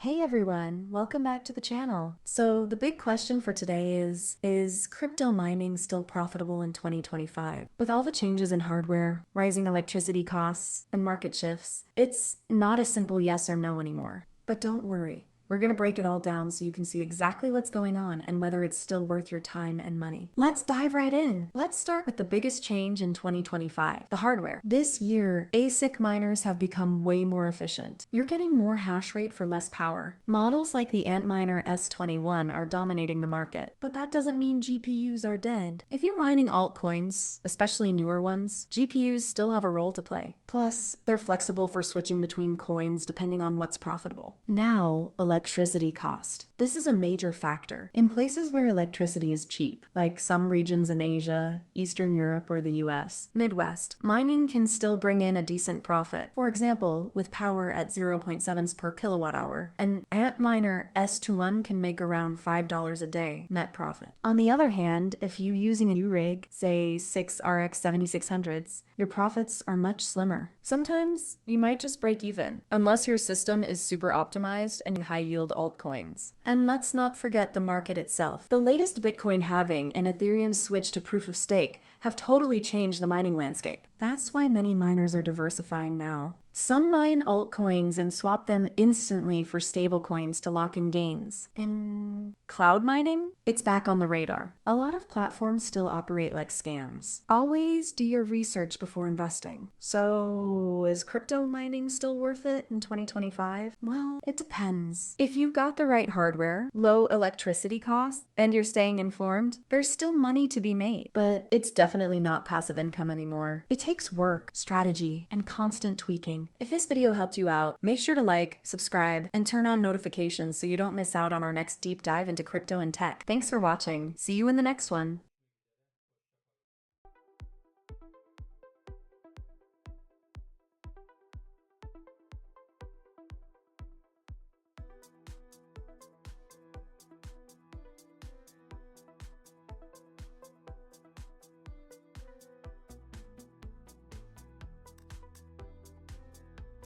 Hey everyone, welcome back to the channel. So the big question for today is crypto mining still profitable in 2025? With all the changes in hardware, rising electricity costs, and market shifts, it's not a simple yes or no anymore. But don't worry. We're going to break it all down so you can see exactly what's going on and whether it's still worth your time and money. Let's dive right in. Let's start with the biggest change in 2025, the hardware. This year, ASIC miners have become way more efficient. You're getting more hash rate for less power. Models like the Antminer S21 are dominating the market, but that doesn't mean GPUs are dead. If you're mining altcoins, especially newer ones, GPUs still have a role to play. Plus, they're flexible for switching between coins depending on what's profitable. Now, electricity cost. This is a major factor. In places where electricity is cheap, like some regions in Asia, Eastern Europe, or the US, Midwest, mining can still bring in a decent profit. For example, with power at 0.7 cents per kilowatt hour, an Antminer S21 can make around $5 a day net profit. On the other hand, if you're using a new rig, say 6 RX 7600s, your profits are much slimmer. Sometimes you might just break even, unless your system is super optimized and high-yield altcoins. And let's not forget the market itself. The latest Bitcoin halving and Ethereum's switch to proof of stake have totally changed the mining landscape. That's why many miners are diversifying now. Some mine altcoins and swap them instantly for stablecoins to lock in gains. In cloud mining, it's back on the radar. A lot of platforms still operate like scams. Always do your research before investing. So, is crypto mining still worth it in 2025? Well, it depends. If you've got the right hardware, low electricity costs, and you're staying informed, there's still money to be made. But it's definitely not passive income anymore. It takes work, strategy, and constant tweaking. If this video helped you out, make sure to like, subscribe, and turn on notifications so you don't miss out on our next deep dive into crypto and tech. Thanks for watching. See you in the next one.